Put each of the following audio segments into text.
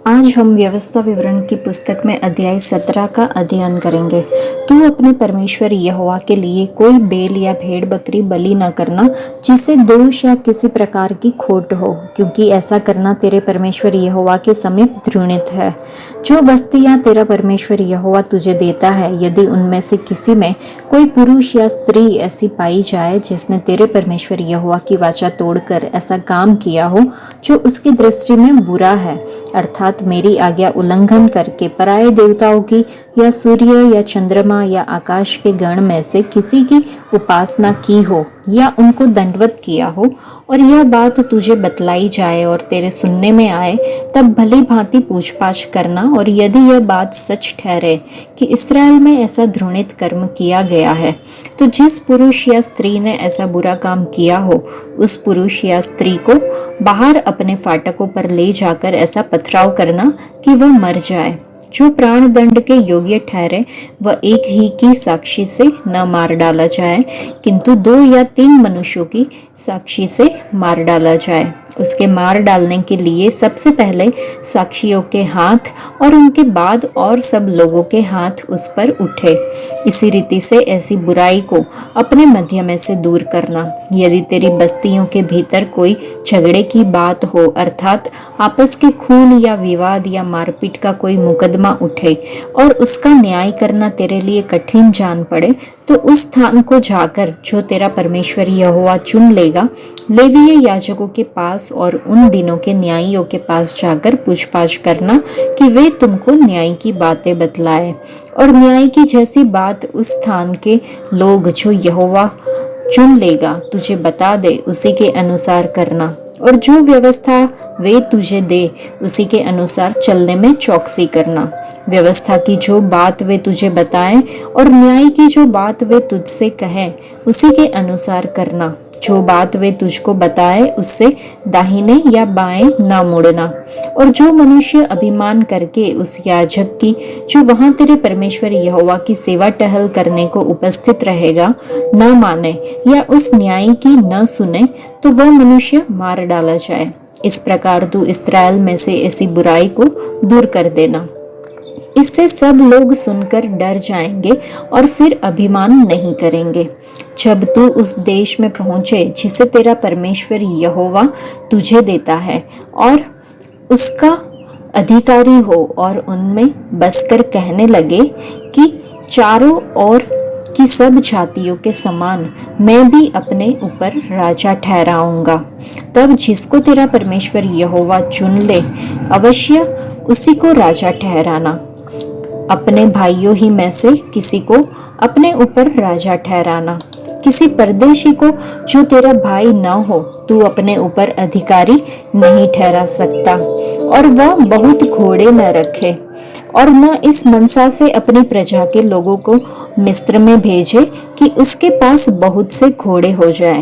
आज हम व्यवस्था विवरण की पुस्तक में अध्याय 17 का अध्ययन करेंगे। तू अपने परमेश्वर यहोवा के लिए कोई बैल या भेड़ बकरी बलि न करना जिससे दोष या किसी प्रकार की खोट हो, क्योंकि ऐसा करना तेरे परमेश्वर यहोवा के समीप घृणित है। जो बस्तियां तेरा परमेश्वर यहोवा तुझे देता है, यदि उनमें से किसी में कोई पुरुष या स्त्री ऐसी पाई जाए जिसने तेरे परमेश्वर यहोवा की वाचा तोड़कर ऐसा काम किया हो जो उसकी दृष्टि में बुरा है, अर्थात मेरी आज्ञा उल्लंघन करके पराये देवताओं की या सूर्य या चंद्रमा या आकाश के गण में से किसी की उपासना की हो या उनको दंडवत किया हो, और यह बात तुझे बतलाई जाए और तेरे सुनने में आए, तब भली भांति पूछपाछ करना। और यदि यह बात सच ठहरे कि इस्राएल में ऐसा घृणित कर्म किया गया है, तो जिस पुरुष या स्त्री ने ऐसा बुरा काम किया हो, उस पुरुष या स्त्री को बाहर अपने फाटकों पर ले जाकर ऐसा पथराव करना कि वह मर जाए। जो प्राण दंड के योग्य ठहरे वह एक ही की साक्षी से न मार डाला जाए, किंतु 2 या 3 मनुष्यों की साक्षी से मार डाला जाए। उसके मार डालने के लिए सबसे पहले साक्षियों के हाथ और उनके बाद और सब लोगों के हाथ उस पर उठे। इसी रीति से ऐसी बुराई को अपने मध्य में से दूर करना। यदि तेरी बस्तियों के भीतर कोई झगड़े की बात हो, अर्थात आपस के खून या विवाद या मारपीट का कोई मुकदमा उठे और उसका न्याय करना तेरे लिए कठिन जान पड़े, तो उस स्थान को जाकर जो तेरा परमेश्वर यहोवा चुन लेगा, लेवीय याजकों के पास और उन दिनों के न्यायियों के पास जाकर पूछपाछ करना कि वे तुमको न्याय की बातें बतलाए। और न्याय की जैसी बात उस स्थान के लोग जो यहोवा चुन लेगा तुझे बता दे, उसी के अनुसार करना। और जो व्यवस्था वे तुझे दे उसी के अनुसार चलने में चौकसी करना। व्यवस्था की जो बात वे तुझे बताएं और न्याय की जो बात वे तुझसे कहें, उसी के अनुसार करना। जो बात वे तुझको बताए उससे दाहिने या बाएं ना मुड़ना। और जो मनुष्य अभिमान करके उस याजक की जो वहां तेरे परमेश्वर यहोवा की सेवा टहल करने को उपस्थित रहेगा न माने या उस न्याय की न सुने, तो वह मनुष्य मार डाला जाए। इस प्रकार तू इस्राएल में से ऐसी बुराई को दूर कर देना। इससे सब लोग सुनकर डर जाएंगे और फिर अभिमान नहीं करेंगे। जब तू उस देश में पहुंचे जिसे तेरा परमेश्वर यहोवा तुझे देता है और उसका अधिकारी हो, और उनमें बसकर कहने लगे कि चारों ओर की सब जातियों के समान मैं भी अपने ऊपर राजा ठहराऊंगा, तब जिसको तेरा परमेश्वर यहोवा चुन ले अवश्य उसी को राजा ठहराना। अपने भाइयों ही में से किसी को अपने ऊपर राजा ठहराना। किसी परदेशी को जो तेरा भाई न हो तू अपने ऊपर अधिकारी नहीं ठहरा सकता। और वह बहुत घोड़े न रखे और न इस मनसा से अपनी प्रजा के लोगों को मिस्र में भेजे कि उसके पास बहुत से घोड़े हो जाए,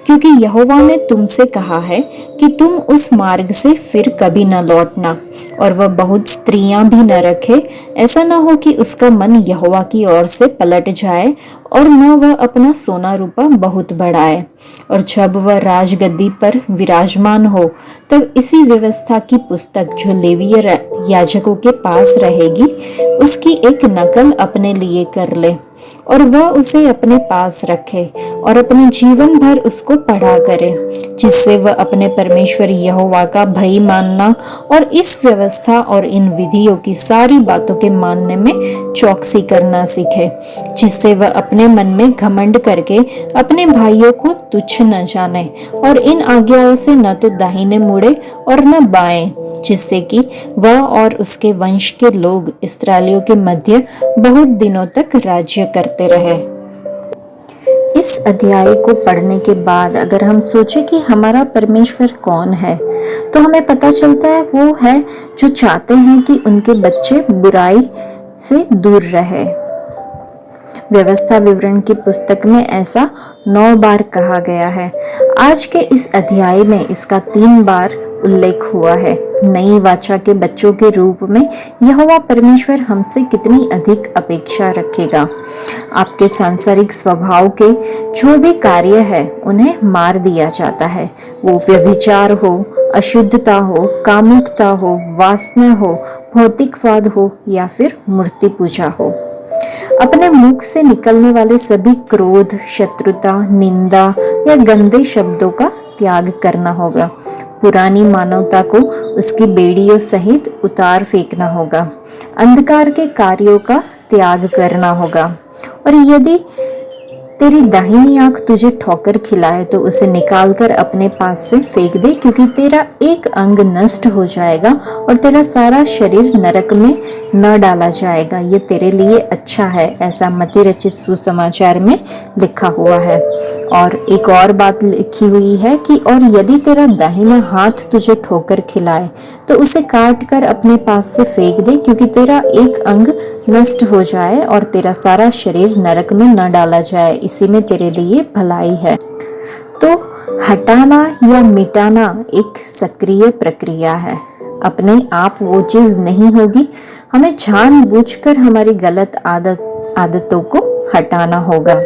क्योंकि यहोवा ने तुमसे कहा है कि तुम उस मार्ग से फिर कभी न लौटना। और वह बहुत स्त्रियां भी न रखे, ऐसा न हो कि उसका मन यहोवा की ओर से पलट जाए और न वह अपना सोना रूपा बहुत बढ़ाए। और जब वह राजगद्दी पर विराजमान हो, तब इसी व्यवस्था की पुस्तक जो लेवीय याजकों के पास रहेगी, उसकी एक नकल अपने लिए कर ले और वह उसे अपने पास रखे और अपने जीवन भर उसको पढ़ा करे, जिससे वह अपने परमेश्वर यहोवा का भय मानना और इस व्यवस्था और इन विधियों की सारी बातों के मानने में चौकसी करना सीखे, जिससे वह अपने मन में घमंड करके अपने भाइयों को तुच्छ न जाने और इन आज्ञाओं से न तो दाहिने मुड़े और न बाएं, जिससे कि वह और उसके वंश के लोग इस्राएलियों के मध्य बहुत दिनों तक राज्य करते रहे। इस अध्याय को पढ़ने के बाद अगर हम सोचें कि हमारा परमेश्वर कौन है, तो हमें पता चलता है वो है जो चाहते हैं कि उनके बच्चे बुराई से दूर रहे। व्यवस्था विवरण की पुस्तक में ऐसा 9 बार कहा गया है। आज के इस अध्याय में इसका 3 बार उल्लेख हुआ है। नई वाचा के बच्चों के रूप में यहोवा परमेश्वर हमसे कितनी अधिक अपेक्षा रखेगा। आपके सांसारिक स्वभाव के जो भी कार्य है उन्हें मार दिया जाता है, वो व्यभिचार हो, अशुद्धता हो, कामुकता हो, वासना हो, भौतिकवाद हो या फिर मूर्ति पूजा हो। अपने मुख से निकलने वाले सभी क्रोध, शत्रुता, निंदा या गंदे शब्दों का त्याग करना होगा। पुरानी मानवता को उसकी बेड़ियों सहित उतार फेंकना होगा। अंधकार के कार्यों का त्याग करना होगा। और यदि तेरी दाहिनी आंख तुझे ठोकर खिलाए तो उसे निकालकर अपने पास से फेंक दे, क्योंकि तेरा एक अंग नष्ट हो जाएगा और तेरा सारा शरीर नरक में न डाला जाएगा। ये तेरे लिए अच्छा है, ऐसा मत्ती रचित सुसमाचार में लिखा हुआ है। और एक और बात लिखी हुई है कि और यदि तेरा दाहिना हाथ तुझे ठोकर खिलाए तो उसे काट कर अपने पास से फेंक दे, क्योंकि तेरा एक अंग नष्ट हो जाए और तेरा सारा शरीर नरक में न डाला जाए, इसी में तेरे लिए भलाई है। तो हटाना या मिटाना एक सक्रिय प्रक्रिया है। अपने आप वो चीज नहीं होगी, हमें जानबूझकर हमारी गलत आदतों को हटाना होगा।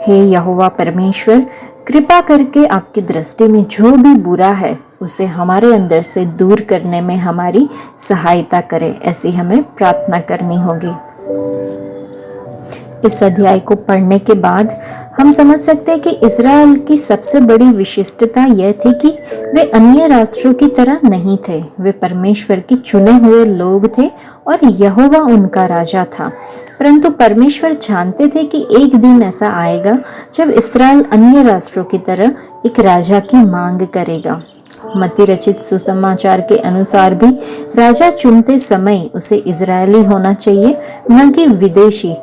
हे यहोवा परमेश्वर, कृपा करके आपकी दृष्टि में जो भी बुरा है उसे हमारे अंदर से दूर करने में हमारी सहायता करें, ऐसी हमें प्रार्थना करनी होगी। इस अध्याय को पढ़ने के बाद हम समझ सकते हैं कि इज़राइल की सबसे बड़ी विशिष्टता यह थी कि वे अन्य राष्ट्रों की तरह नहीं थे। वे परमेश्वर के चुने हुए लोग थे और यहोवा उनका राजा था। परंतु परमेश्वर जानते थे कि एक दिन ऐसा आएगा जब इज़राइल अन्य राष्ट्रों की तरह एक राजा की मांग करेगा। मत्ती रचित सुसमाचार के अनुसार भी राजा चुनते समय उसे इज़राइली होना चाहिए, न कि विदेशी।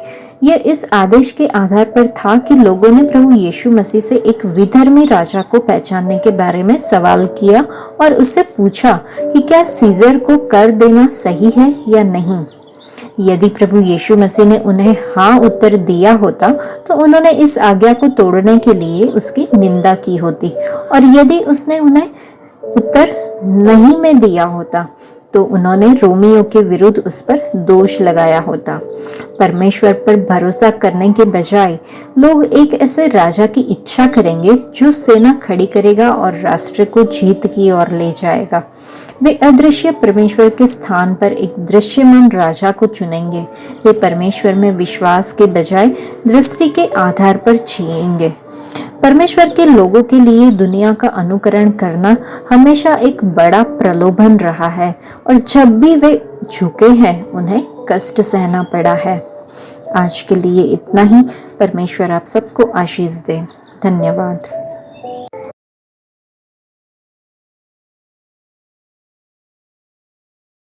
यह इस आदेश के आधार पर था कि लोगों ने प्रभु यीशु मसीह से एक विधर्मी राजा को पहचानने के बारे में सवाल किया और उससे पूछा कि क्या सीजर को कर देना सही है या नहीं। यदि प्रभु यीशु मसीह ने उन्हें हाँ उत्तर दिया होता तो उन्होंने इस आज्ञा को तोड़ने के लिए उसकी निंदा की होती, और यदि उसने उन्हें उत्तर नहीं में दिया होता तो उन्होंने रोमियों के विरुद्ध उस पर दोष लगाया होता। परमेश्वर पर भरोसा करने के बजाय लोग एक ऐसे राजा की इच्छा करेंगे जो सेना खड़ी करेगा और राष्ट्र को जीत की ओर ले जाएगा। वे अदृश्य परमेश्वर के स्थान पर एक दृश्यमान राजा को चुनेंगे। वे परमेश्वर में विश्वास के बजाय दृष्टि के आधार पर जिएंगे। परमेश्वर के लोगों के लिए दुनिया का अनुकरण करना हमेशा एक बड़ा प्रलोभन रहा है, और जब भी वे झुके हैं उन्हें कष्ट सहना पड़ा है। आज के लिए इतना ही। परमेश्वर आप सबको आशीष दे। धन्यवाद।